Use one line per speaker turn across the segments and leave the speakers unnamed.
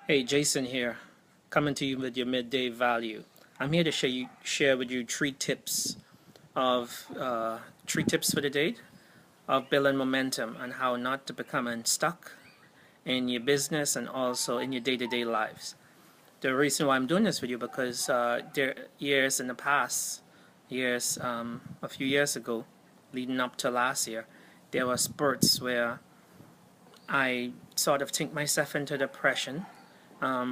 Hey, Jason here, coming to you with your midday value. I'm here to share with you of three tips for the day of building momentum and how not to become unstuck in your business and also in your day-to-day lives. The reason why I'm doing this video because there years in the past, a few years ago, leading up to last year, there were spurts where I sort of think myself into depression,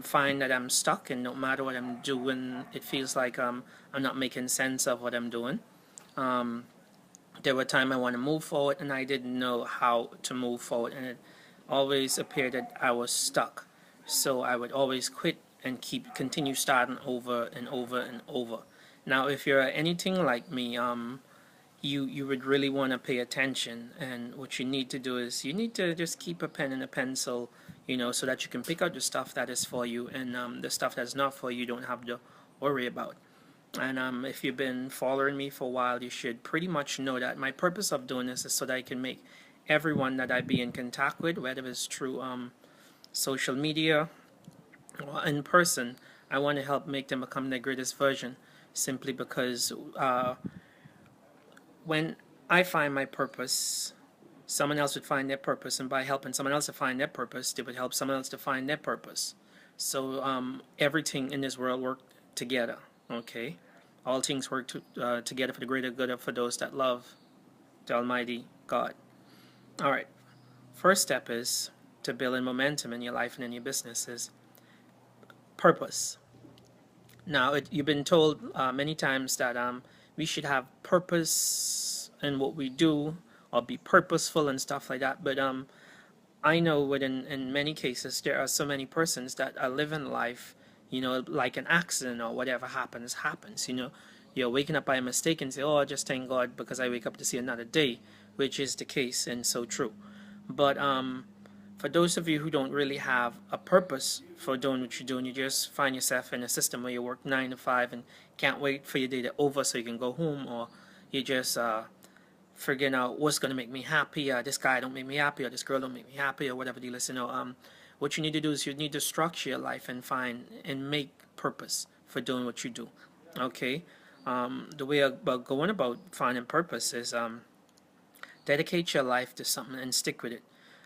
find that I'm stuck, and no matter what I'm doing, it feels like I'm not making sense of what I'm doing. Um, there were times I want to move forward, and I didn't know how to move forward, and it always appeared that I was stuck. So I would always quit and continue starting over and over and over. Now, if you're anything like me, you would really want to pay attention, and what you need to do is you need to just keep a pen and a pencil, so that you can pick out the stuff that is for you, and the stuff that's not for you, you don't have to worry about. And if you've been following me for a while, you should pretty much know that my purpose of doing this is so that I can make everyone that I be in contact with, whether it's through social media or in person, I want to help make them become their greatest version, simply because when I find my purpose, someone else would find their purpose, and by helping someone else to find their purpose, they would help someone else to find their purpose. So everything in this world work together. Okay, all things work together for the greater good of for those that love the Almighty God. All right. First step is to build in momentum in your life and in your business is purpose. Now, you've been told many times that we should have purpose in what we do, or be purposeful and stuff like that. But I know within in many cases there are so many persons that are living life, like an accident or whatever happens. You're waking up by a mistake and say, "Oh, just thank God because I wake up to see another day," which is the case and so true. But for those of you who don't really have a purpose for doing what you're doing, you just find yourself in a system where you work 9 to 5 and can't wait for your day to over so you can go home, or you just figuring out what's going to make me happy. This guy don't make me happy, or this girl don't make me happy, or whatever the list. What you need to do is you need to structure your life and find and make purpose for doing what you do. Okay. The way about going about finding purpose is dedicate your life to something and stick with it.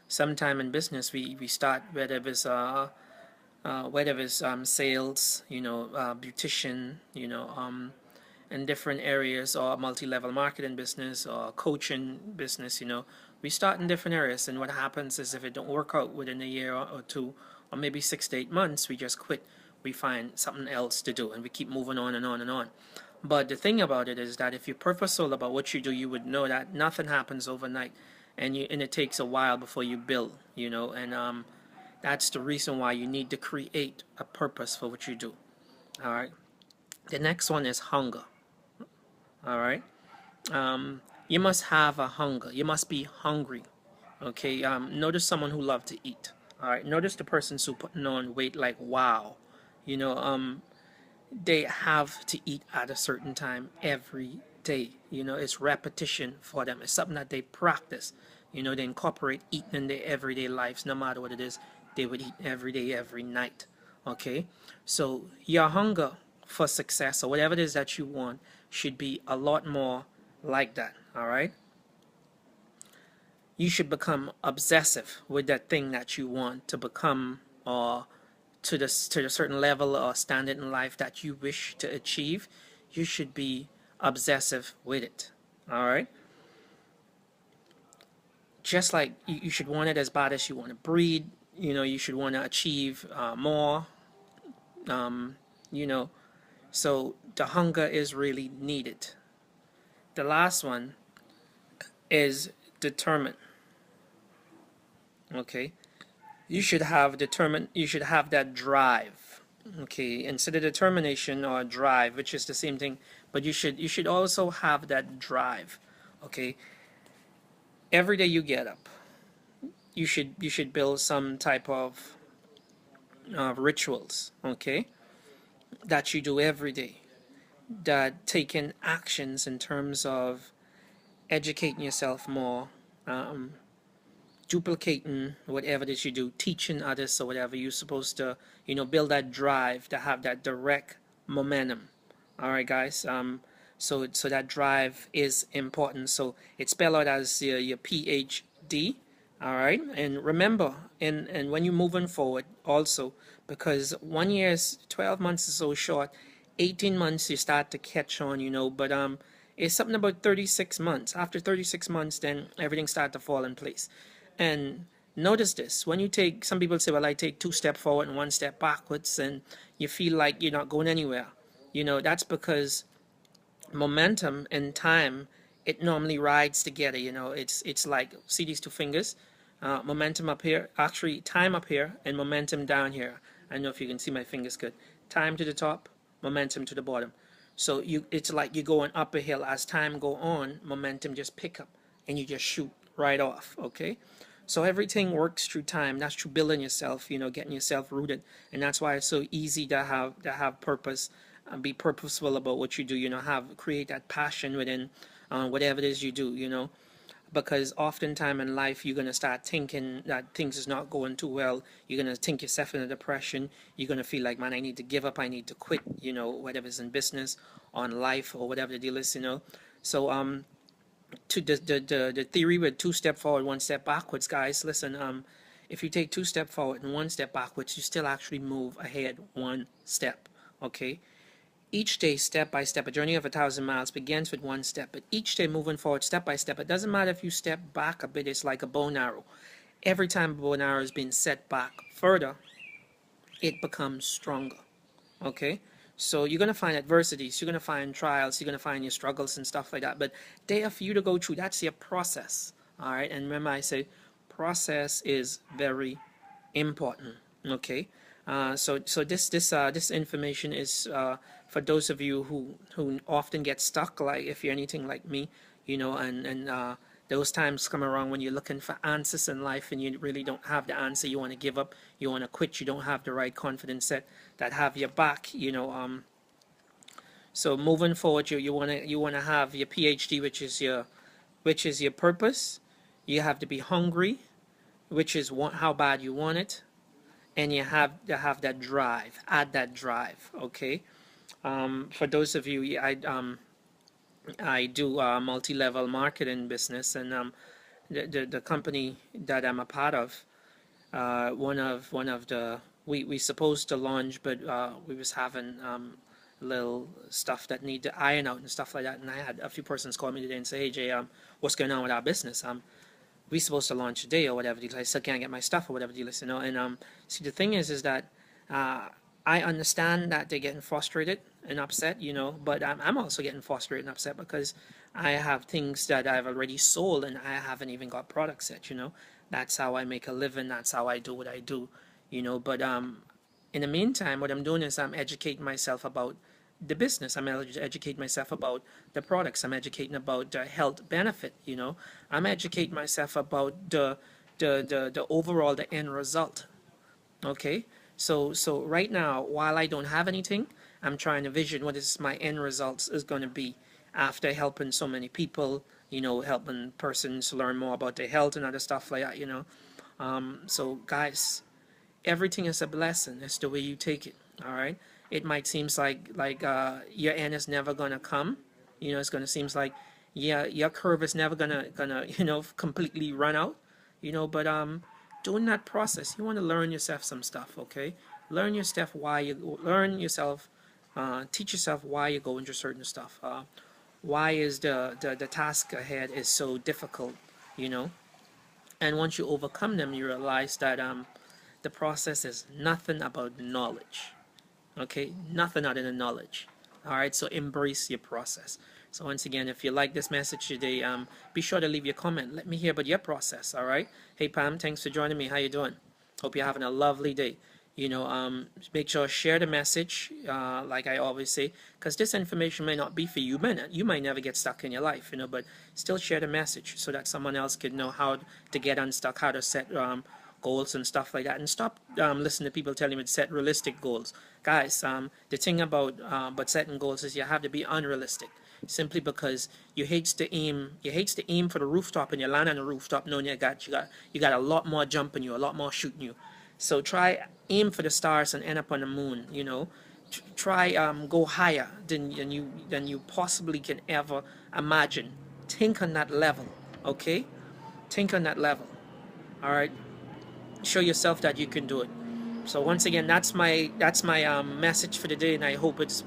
Sometime in business, we start whether it's sales, beautician, in different areas, or multi-level marketing business or coaching business. We start in different areas, and what happens is if it don't work out within a year or two, or maybe 6 to 8 months, we just quit. We find something else to do, and we keep moving on and on and on. But the thing about it is that if you're purposeful about what you do, you would know that nothing happens overnight, and it takes a while before you build. And that's the reason why you need to create a purpose for what you do. All right. The next one is hunger. All right. You must have a hunger. You must be hungry. Okay. Notice someone who loves to eat. All right. Notice the person who putting on weight like wow. You know, they have to eat at a certain time every day. It's repetition for them. It's something that they practice. They incorporate eating in their everyday lives, no matter what it is. They would eat every day, every night. Okay, so your hunger for success or whatever it is that you want should be a lot more like that. All right, you should become obsessive with that thing that you want to become, or to the certain level or standard in life that you wish to achieve. You should be obsessive with it. All right, just like you should want it as bad as you want to breed. You should want to achieve more. um, you know so the hunger is really needed. The last one is determined. Okay, you should have that drive. Okay, instead of determination or drive, which is the same thing, but you should also have that drive. Okay, every day you get up, you should build some type of rituals. Okay, that you do every day, that taking actions in terms of educating yourself more, um, duplicating whatever it is you do, teaching others or whatever. You're supposed to, build that drive to have that direct momentum. All right, guys. So that drive is important. So it's spelled out as your PhD. All right, and remember, and when you're moving forward, also because 1 year is 12 months is so short. 18 months you start to catch on, but it's something about 36 months. After 36 months, then everything starts to fall in place. And notice this, when you take, some people say, well, I take 2 steps forward and 1 step backwards, and you feel like you're not going anywhere. That's because momentum and time, it normally rides together. It's like, see these 2 fingers, momentum up here, actually time up here, and momentum down here. I don't know if you can see my fingers good. Time to the top, momentum to the bottom. So it's like you're going up a hill. As time go on, momentum just pick up and you just shoot right off. Okay, so everything works through time. That's through building yourself, getting yourself rooted, and that's why it's so easy to have purpose, and be purposeful about what you do. Create that passion within whatever it is you do. Because oftentimes in life you're going to start thinking that things is not going too well. You're going to think yourself in a depression. You're going to feel like, man, I need to give up, I need to quit, whatever is in business, on life, or whatever the deal is. So to the theory with 2 step forward, 1 step backwards, guys, listen, if you take 2 step forward and 1 step backwards, you still actually move ahead 1 step. Okay, each day, step by step, a journey of 1,000 miles begins with 1 step, but each day moving forward step by step. It doesn't matter if you step back a bit. It's like a bow and arrow. Every time a bow and arrow is being set back further, it becomes stronger. Okay, so you're going to find adversities, you're going to find trials, you're going to find your struggles and stuff like that, but they are for you to go through. That's your process. All right, and remember, I say process is very important. Okay, so this information is for those of you who often get stuck, like if you're anything like me, and those times come around when you're looking for answers in life and you really don't have the answer. You want to give up, you want to quit, you don't have the right confidence that have your back. So moving forward, you want to have your PhD, which is your purpose. You have to be hungry, which is how bad you want it, and you have to have that drive. Add that drive. Okay. For those of you, I do multi-level marketing business, and the company that I'm a part of, one of the we supposed to launch, but we was having little stuff that need to iron out and stuff like that. And I had a few persons call me today and say, "Hey Jay, what's going on with our business? We supposed to launch today or whatever. I still can't get my stuff or whatever." And see, the thing is that I understand that they're getting frustrated and upset, but I'm also getting frustrated and upset because I have things that I've already sold and I haven't even got products yet. That's how I make a living. That's how I do what I do. But in the meantime, what I'm doing is I'm educating myself about the business. I'm educating myself about the products. I'm educating about the health benefit. I'm educating myself about the overall, the end result. Okay, so right now, while I don't have anything, I'm trying to vision what is my end results is going to be after helping so many people. Helping persons learn more about their health and other stuff like that. So guys, everything is a blessing. It's the way you take it. All right. It might seem like your end is never gonna come. It's gonna seems like your curve is never gonna completely run out. But during that process, you want to learn yourself some stuff. Okay, learn yourself teach yourself why you're going through certain stuff. Why is the task ahead is so difficult. And once you overcome them, you realize that the process is nothing about knowledge. Okay, nothing other than knowledge. All right, so embrace your process. So once again, if you like this message today, be sure to leave your comment. Let me hear about your process. All right. Hey Pam, thanks for joining me. How you doing? Hope you're having a lovely day. Make sure share the message, like I always say, because this information may not be for you. You might never get stuck in your life, but still share the message so that someone else could know how to get unstuck, how to set goals and stuff like that, and stop listening to people telling you to set realistic goals. Guys, the thing about but setting goals is you have to be unrealistic. simply because you hates to aim for the rooftop and you land on the rooftop knowing you got a lot more jumping you, a lot more shooting you. So try aim for the stars and end up on the moon, you know. Try go higher than you possibly can ever imagine. Think on that level, okay? Think on that level. All right. Show yourself that you can do it. So once again, that's my message for the day, and I hope it's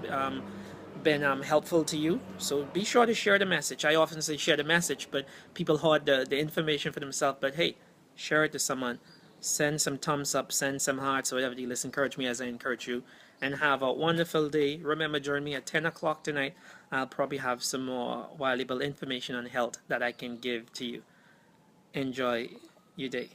been helpful to you. So be sure to share the message. I often say share the message, but people hoard the information for themselves. But hey, share it to someone. Send some thumbs up, send some hearts, or whatever you listen. Encourage me as I encourage you. And have a wonderful day. Remember, join me at 10 o'clock tonight. I'll probably have some more valuable information on health that I can give to you. Enjoy your day.